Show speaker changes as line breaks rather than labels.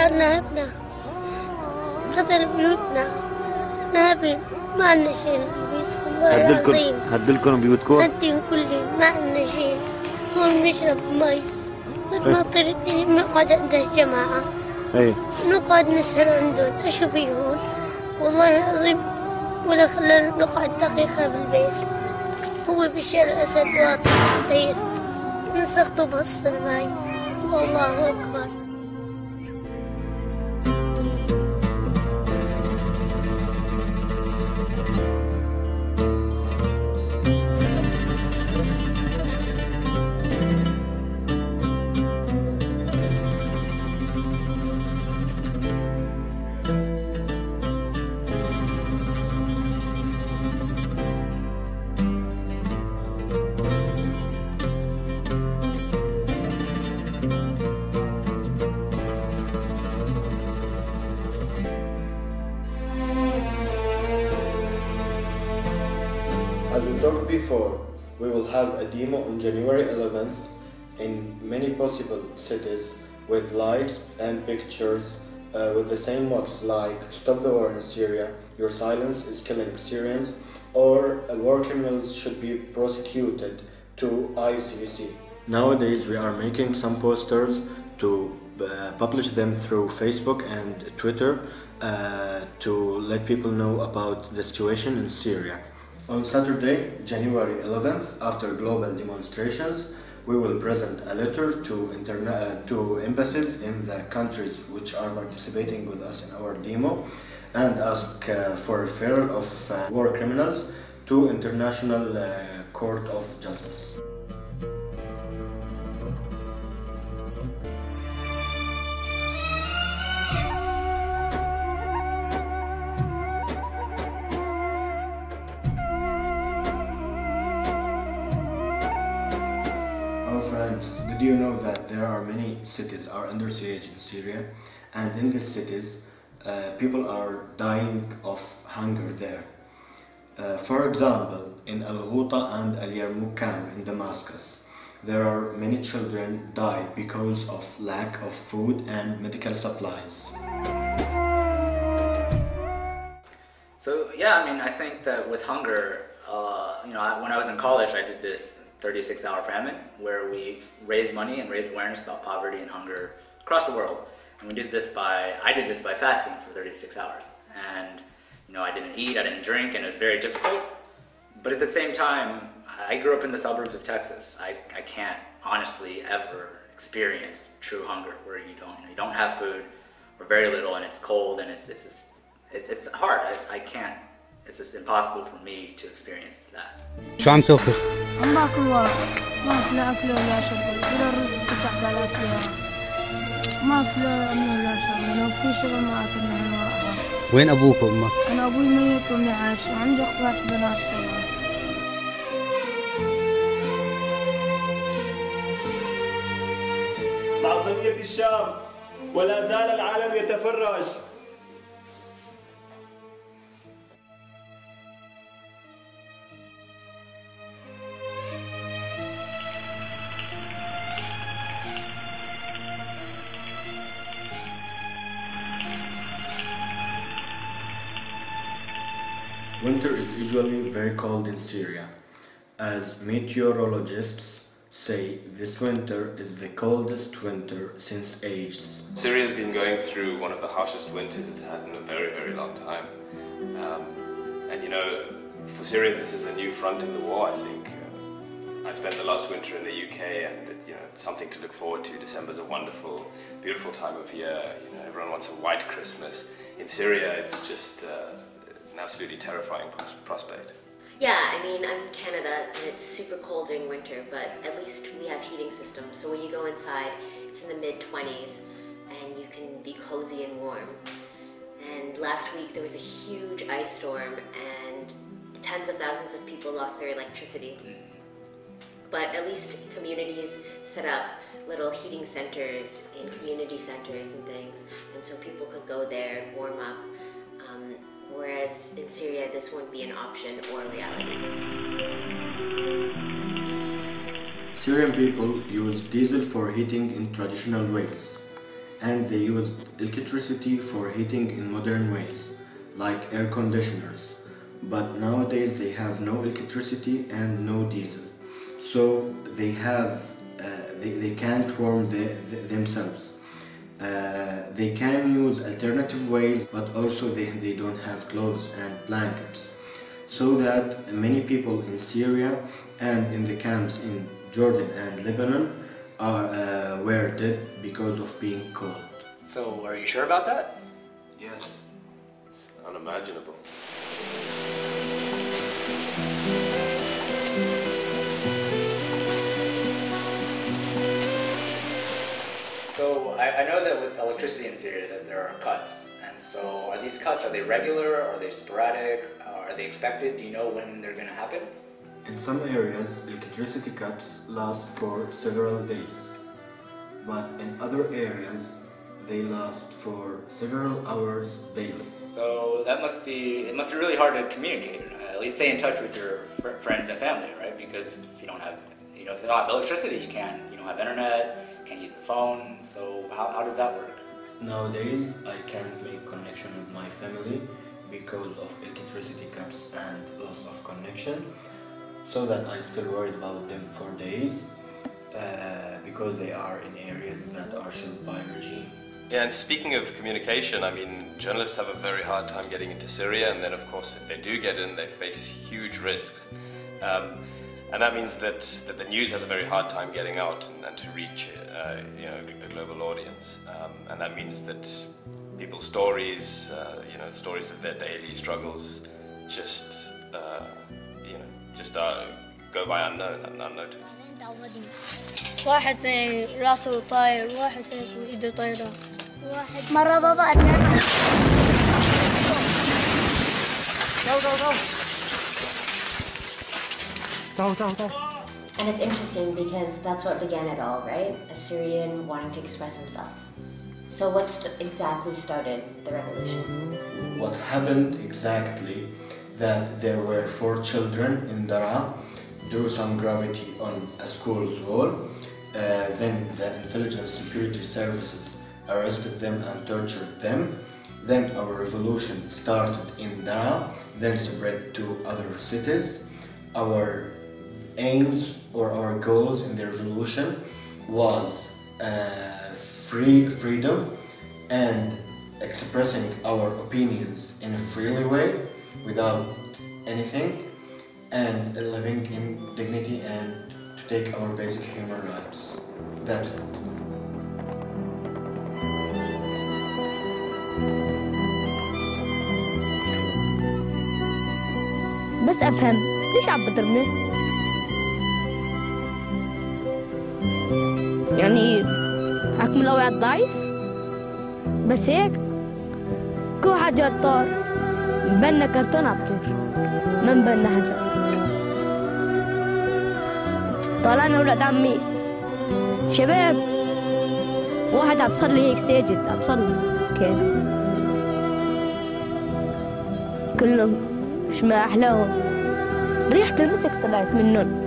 نهبنا قتل بيوتنا نهبين ما عندنا شيء نلبس والله العظيم.
هدلكم بيوتكم؟
هدين كلي ما عندنا شيء. هون بنشرب مي بنطر الدنيا بنقعد عند الجماعة. نقعد نسهر عندهم أشو بيهون والله العظيم ولا خلانا نقعد دقيقة بالبيت. هو بشار الأسد واطي طيرت نسقطه بهالصرماي والله أكبر.
As we talked before, we will have a demo on January 11th in many possible cities with lights and pictures with the same mottos like "Stop the war in Syria," "Your silence is killing Syrians," or "War criminals should be prosecuted to ICC." Nowadays we are making some posters to publish them through Facebook and Twitter to let people know about the situation in Syria. On Saturday, January 11th, after global demonstrations, we will present a letter to embassies in the countries which are participating with us in our demo and ask for referral of war criminals to International Court of Justice. Friends, did you know that there are many cities are under siege in Syria, and in these cities people are dying of hunger there. For example, in Al-Ghouta and Al-Yarmouk camp in Damascus, there are many children died because of lack of food and medical supplies.
So yeah, I mean, I think that with hunger, when I was in college, I did this 36-hour famine where we raised money and raised awareness about poverty and hunger across the world. And I did this by fasting for 36 hours. And I didn't eat, I didn't drink, and it was very difficult. But at the same time, I grew up in the suburbs of Texas. I can't honestly ever experience true hunger where you don't have food or very little, and it's cold and it's hard. I can't. It's just impossible for me to experience that.
شو عم تاكل؟
عم باكل ورق، ما في لا اكل ولا شرب، ولا الرزق 9000 ليرة. ما في لا امن ولا شغل، لو في شغل ما اكلنا هالورقة.
وين ابوك وامك؟
انا ابوي ميت وامي عايشة، وعندي اخوات بنات صغار.
مع قضية الشام ولا زال العالم يتفرج.
Winter is usually very cold in Syria. As meteorologists say, this winter is the coldest winter since ages.
Syria has been going through one of the harshest winters it's had in a very, very long time. For Syrians this is a new front in the war, I think. I spent the last winter in the UK and it's something to look forward to. December's a wonderful, beautiful time of year. Everyone wants a white Christmas. In Syria it's just an absolutely terrifying prospect.
Yeah, I mean, I'm in Canada and it's super cold during winter, but at least we have heating systems. So when you go inside, it's in the mid-20s and you can be cozy and warm. And last week there was a huge ice storm and tens of thousands of people lost their electricity. But at least communities set up little heating centers in community centers and things, and so people could go there and warm up. Whereas in Syria, this wouldn't be an option or a reality.
Syrian people use diesel for heating in traditional ways. and they used electricity for heating in modern ways, like air conditioners. But nowadays they have no electricity and no diesel, so they can't warm themselves. They can use alternative ways, but also they don't have clothes and blankets. So that many people in Syria and in the camps in Jordan and Lebanon were dead because of being cold.
So, are you sure about that?
Yes. It's unimaginable.
So, I know that with electricity in Syria that there are cuts. And so, are these cuts, are they regular? Are they sporadic? Are they expected? Do you know when they're going to happen?
In some areas, electricity cuts last for several days. But in other areas, they last for several hours daily.
So it must be really hard to communicate, at least stay in touch with your friends and family, right? Because if you don't have, if you don't have electricity, you don't have internet, you can't use the phone, so how does that work?
Nowadays, I can't make connection with my family because of electricity cuts and loss of connection, so that I still worried about them for days because they are in areas that are shelled by regime.
Yeah, and speaking of communication, I mean, journalists have a very hard time getting into Syria, and then of course if they do get in, they face huge risks. And that means that the news has a very hard time getting out and to reach a global audience. And that means that people's stories, stories of their daily struggles just go by unnoticed.
واحد راسه طاير، واحد ايده طايرة، واحد مرة بابا أتابع.
Go. And it's interesting because that's what began it all, right? A Syrian wanting to express himself. So what exactly started the revolution?
What happened exactly that there were 4 children in Daraa drew some gravity on a school's wall. Then the intelligence security services arrested them and tortured them. Then our revolution started in Daraa, then spread to other cities. Our aims or our goals in the revolution was freedom and expressing our opinions in a freely way without anything, and living in dignity and to take our basic human rights. That's it.
بس أفهم ليش عم بضربني؟ يعني أكمل أوعى الضعيف؟ بس هيك كو حجر طار مبنى كرتون عبطير ما مبنى حجر. طالعنا ولاد عمي شباب، واحد عم بصلي هيك ساجد عم بصلي كان كلهم مش ما أحلاهم، ريحة المسك طلعت منهم.